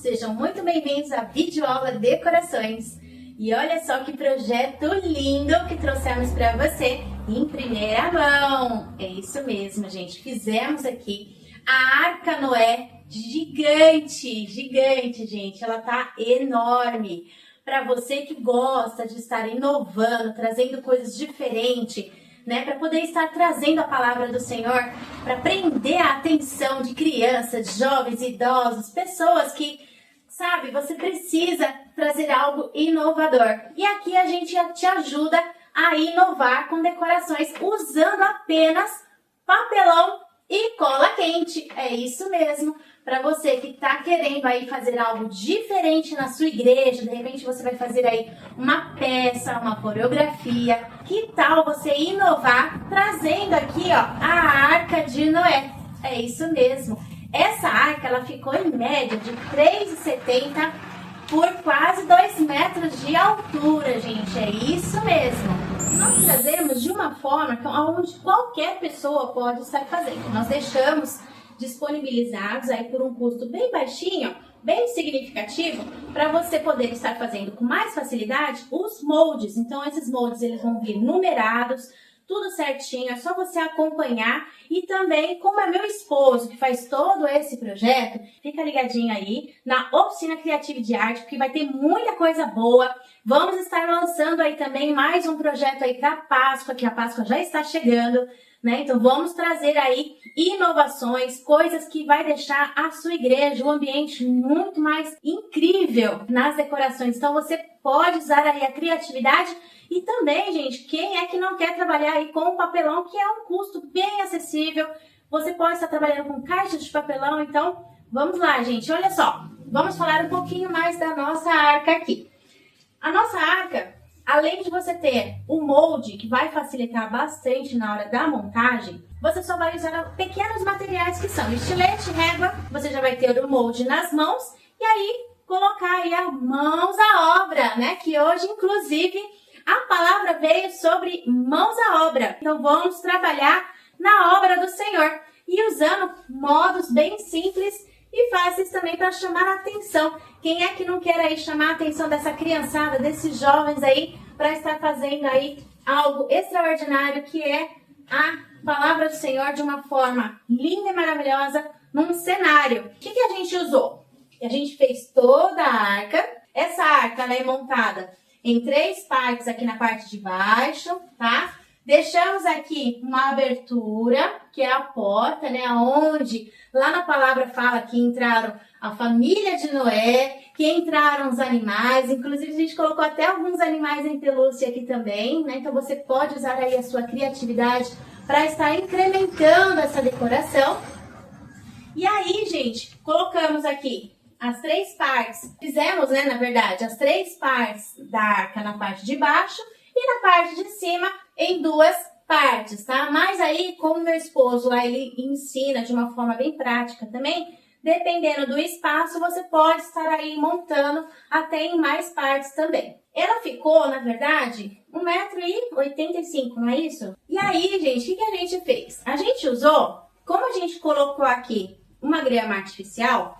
Sejam muito bem-vindos à videoaula Decorações. E olha só que projeto lindo que trouxemos para você em primeira mão. É isso mesmo, gente. Fizemos aqui a Arca Noé gigante, gente. Ela tá enorme. Para você que gosta de estar inovando, trazendo coisas diferentes, né, para poder estar trazendo a palavra do Senhor, para prender a atenção de crianças, jovens, idosos, pessoas que, sabe, você precisa trazer algo inovador. E aqui a gente te ajuda a inovar com decorações usando apenas papelão e cola quente. É isso mesmo. Para você que está querendo aí fazer algo diferente na sua igreja, de repente você vai fazer aí uma peça, uma coreografia, que tal você inovar trazendo aqui, ó, a Arca de Noé? É isso mesmo. Essa arca, ela ficou em média de 3,70 por quase 2 metros de altura, gente. É isso mesmo. Nós trazemos de uma forma onde qualquer pessoa pode estar fazendo. Nós deixamos disponibilizados aí por um custo bem baixinho, bem significativo, para você poder estar fazendo com mais facilidade os moldes. Então esses moldes eles vão vir numerados, tudo certinho, é só você acompanhar. E também, como é meu esposo que faz todo esse projeto, fica ligadinho aí na Oficina Criativa de Arte, porque vai ter muita coisa boa. Vamos estar lançando aí também mais um projeto aí para Páscoa, que a Páscoa já está chegando, né? Então vamos trazer aí inovações, coisas que vai deixar a sua igreja, um ambiente muito mais incrível nas decorações. Então você pode usar aí a criatividade. E também, gente, quem é que não quer trabalhar aí com o papelão, que é um custo bem acessível? Você pode estar trabalhando com caixas de papelão, então vamos lá, gente. Olha só, vamos falar um pouquinho mais da nossa arca aqui. A nossa arca, além de você ter o molde, que vai facilitar bastante na hora da montagem, você só vai usar pequenos materiais que são estilete, régua, você já vai ter o molde nas mãos, e aí colocar aí as mãos à obra, né? Que hoje, inclusive, a palavra veio sobre mãos à obra. Então vamos trabalhar na obra do Senhor e usando modos bem simples e fáceis também para chamar a atenção. Quem é que não quer aí chamar a atenção dessa criançada, desses jovens aí, para estar fazendo aí algo extraordinário, que é a palavra do Senhor de uma forma linda e maravilhosa num cenário. O que a gente usou? A gente fez toda a arca. Essa arca ela é montada em 3 partes aqui na parte de baixo, tá? Deixamos aqui uma abertura, que é a porta, né? Onde lá na palavra fala que entraram a família de Noé, que entraram os animais. Inclusive a gente colocou até alguns animais em pelúcia aqui também, né? Então você pode usar aí a sua criatividade para estar incrementando essa decoração. E aí, gente, colocamos aqui as 3 partes, fizemos, né, na verdade, as 3 partes da arca na parte de baixo e na parte de cima em 2 partes, tá? Mas aí, como meu esposo lá, ele ensina de uma forma bem prática também, dependendo do espaço, você pode estar aí montando até em mais partes também. Ela ficou, na verdade, 1,85 m, não é isso? E aí, gente, o que a gente fez? A gente usou, como a gente colocou aqui uma grama artificial,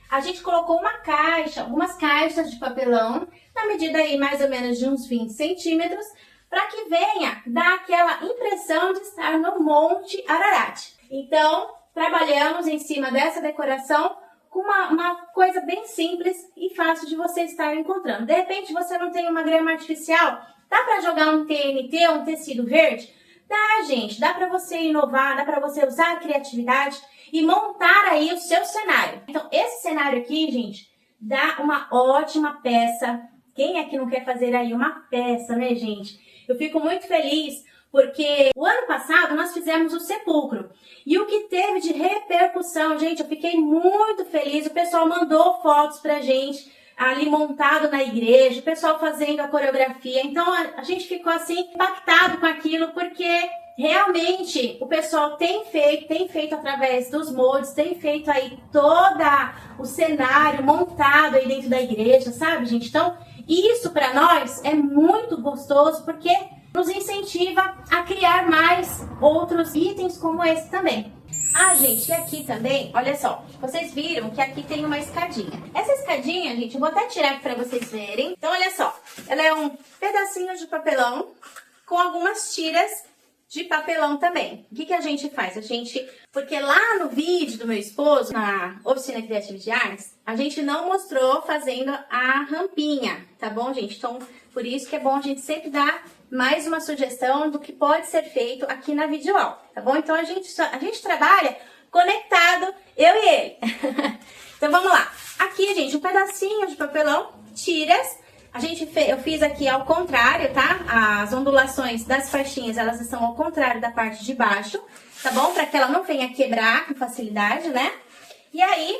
a gente colocou uma caixa, algumas caixas de papelão, na medida aí mais ou menos de uns 20 centímetros, para que venha dar aquela impressão de estar no Monte Ararat. Então, trabalhamos em cima dessa decoração com uma coisa bem simples e fácil de você estar encontrando. De repente, você não tem uma grama artificial, dá para jogar um TNT, um tecido verde? Dá, gente, dá para você inovar, dá para você usar a criatividade e montar aí o seu cenário. Então, esse cenário aqui, gente, dá uma ótima peça. Quem é que não quer fazer aí uma peça, né, gente? Eu fico muito feliz porque o ano passado nós fizemos o sepulcro. E o que teve de repercussão, gente, eu fiquei muito feliz. O pessoal mandou fotos pra gente ali montado na igreja, o pessoal fazendo a coreografia. Então, a gente ficou assim impactado com aquilo, porque realmente o pessoal tem feito através dos moldes, tem feito aí todo o cenário montado aí dentro da igreja, sabe, gente? Então, isso para nós é muito gostoso, porque nos incentiva a criar mais outros itens como esse também. Ah, gente, e aqui também, olha só, vocês viram que aqui tem uma escadinha. Essa escadinha, gente, eu vou até tirar aqui pra vocês verem. Então, olha só, ela é um pedacinho de papelão com algumas tiras de papelão também. O que a gente faz? Porque lá no vídeo do meu esposo, na Oficina Criativa de Artes, a gente não mostrou fazendo a rampinha, tá bom, gente? Então, por isso que é bom a gente sempre dar mais uma sugestão do que pode ser feito aqui na videoaula, tá bom? Então, a gente trabalha conectado, eu e ele. Então, vamos lá. Aqui, gente, um pedacinho de papelão, tiras. Eu fiz aqui ao contrário, tá? As ondulações das faixinhas, elas estão ao contrário da parte de baixo, tá bom? Para que ela não venha quebrar com facilidade, né? E aí,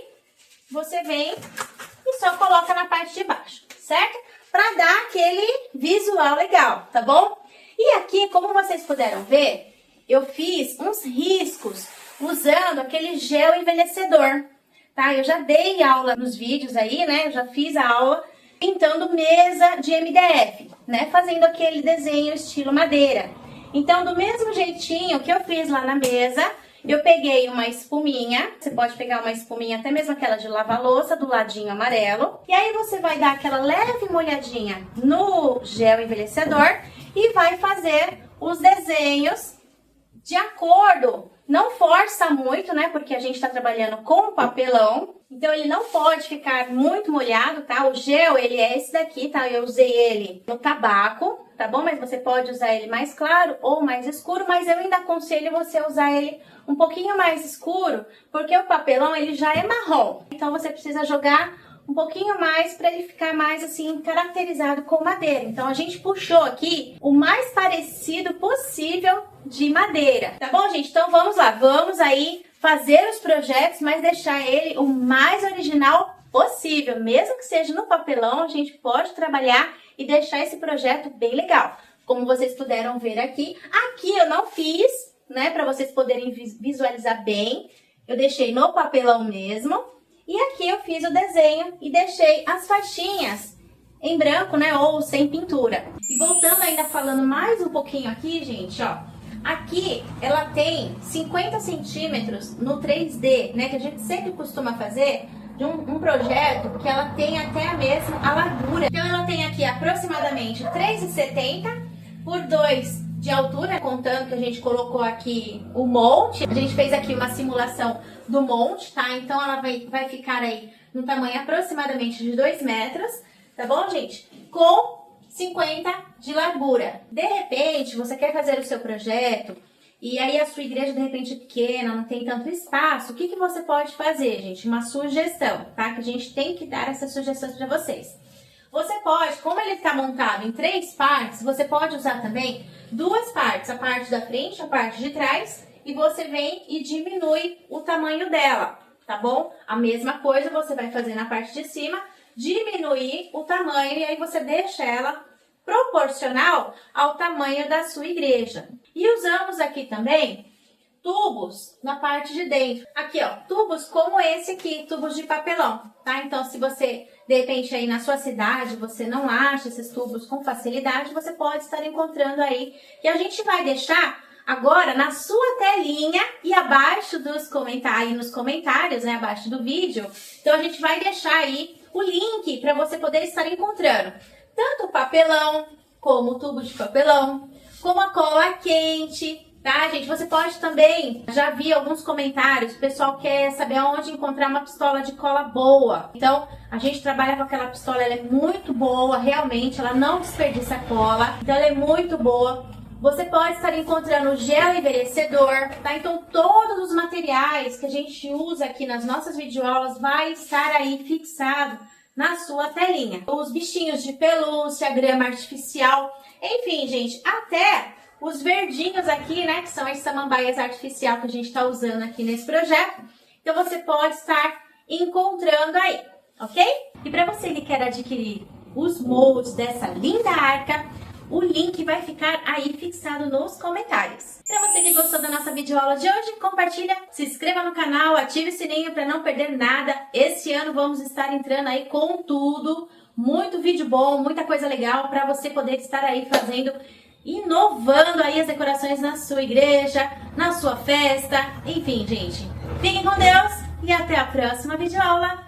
você vem e só coloca na parte de baixo, certo? Para dar aquele visual legal, tá bom? E aqui, como vocês puderam ver, eu fiz uns riscos usando aquele gel envelhecedor, tá? Eu já dei aula nos vídeos aí, né? Eu já fiz a aula pintando mesa de MDF, né? Fazendo aquele desenho estilo madeira. Então, do mesmo jeitinho que eu fiz lá na mesa, eu peguei uma espuminha. Você pode pegar uma espuminha, até mesmo aquela de lavar louça, do ladinho amarelo. E aí, você vai dar aquela leve molhadinha no gel envelhecedor e vai fazer os desenhos de acordo. Não força muito, né? Porque a gente tá trabalhando com papelão. Então, ele não pode ficar muito molhado, tá? O gel, ele é esse daqui, tá? Eu usei ele no tabaco, tá bom? Mas você pode usar ele mais claro ou mais escuro. Mas eu ainda aconselho você usar ele um pouquinho mais escuro, porque o papelão, ele já é marrom. Então, você precisa jogar um pouquinho mais para ele ficar mais, assim, caracterizado com madeira. Então, a gente puxou aqui o mais parecido possível de madeira. Tá bom, gente? Então, vamos lá. Vamos aí fazer os projetos, mas deixar ele o mais original possível. Mesmo que seja no papelão, a gente pode trabalhar e deixar esse projeto bem legal. Como vocês puderam ver aqui. Aqui eu não fiz, né? Para vocês poderem visualizar bem. Eu deixei no papelão mesmo. E aqui eu fiz o desenho e deixei as faixinhas em branco, né? Ou sem pintura. E voltando ainda falando mais um pouquinho aqui, gente, ó. Aqui ela tem 50 centímetros no 3D, né? Que a gente sempre costuma fazer de um projeto que ela tem até a largura. Então ela tem aqui aproximadamente 3,70 por 2 de altura, contando que a gente colocou aqui o monte. A gente fez aqui uma simulação do monte, tá? Então ela vai ficar aí no tamanho aproximadamente de 2 metros, tá bom, gente? Com 50 de largura. De repente, você quer fazer o seu projeto e aí a sua igreja de repente é pequena, não tem tanto espaço, o que você pode fazer, gente? Uma sugestão, tá? Que a gente tem que dar essas sugestões para vocês. Você pode, como ele está montado em 3 partes, você pode usar também 2 partes, a parte da frente, a parte de trás, e você vem e diminui o tamanho dela, tá bom? A mesma coisa você vai fazer na parte de cima, diminuir o tamanho e aí você deixa ela proporcional ao tamanho da sua igreja. E usamos aqui também tubos na parte de dentro. Aqui, ó, tubos como esse aqui, tubos de papelão, tá? Então, se você, de repente, aí na sua cidade, você não acha esses tubos com facilidade, você pode estar encontrando aí. E a gente vai deixar agora na sua telinha e abaixo dos comentários, nos comentários, né, abaixo do vídeo. Então, a gente vai deixar aí o link para você poder estar encontrando tanto o papelão, como o tubo de papelão, como a cola quente, tá, gente? Você pode também, já vi alguns comentários, o pessoal quer saber onde encontrar uma pistola de cola boa. Então, a gente trabalha com aquela pistola, ela é muito boa, realmente, ela não desperdiça cola, então ela é muito boa. Você pode estar encontrando o gel envelhecedor, tá? Então, todos os materiais que a gente usa aqui nas nossas videoaulas vai estar aí fixado na sua telinha. Os bichinhos de pelúcia, grama artificial, enfim, gente, até os verdinhos aqui, né, que são as samambaias artificial que a gente está usando aqui nesse projeto. Então, você pode estar encontrando aí, ok? E para você que quer adquirir os moldes dessa linda arca, o link vai ficar aí fixado nos comentários. Para você que gostou da nossa videoaula de hoje, compartilha, se inscreva no canal, ative o sininho para não perder nada. Esse ano vamos estar entrando aí com tudo, muito vídeo bom, muita coisa legal para você poder estar aí fazendo inovando aí as decorações na sua igreja, na sua festa, enfim, gente. Fiquem com Deus e até a próxima videoaula.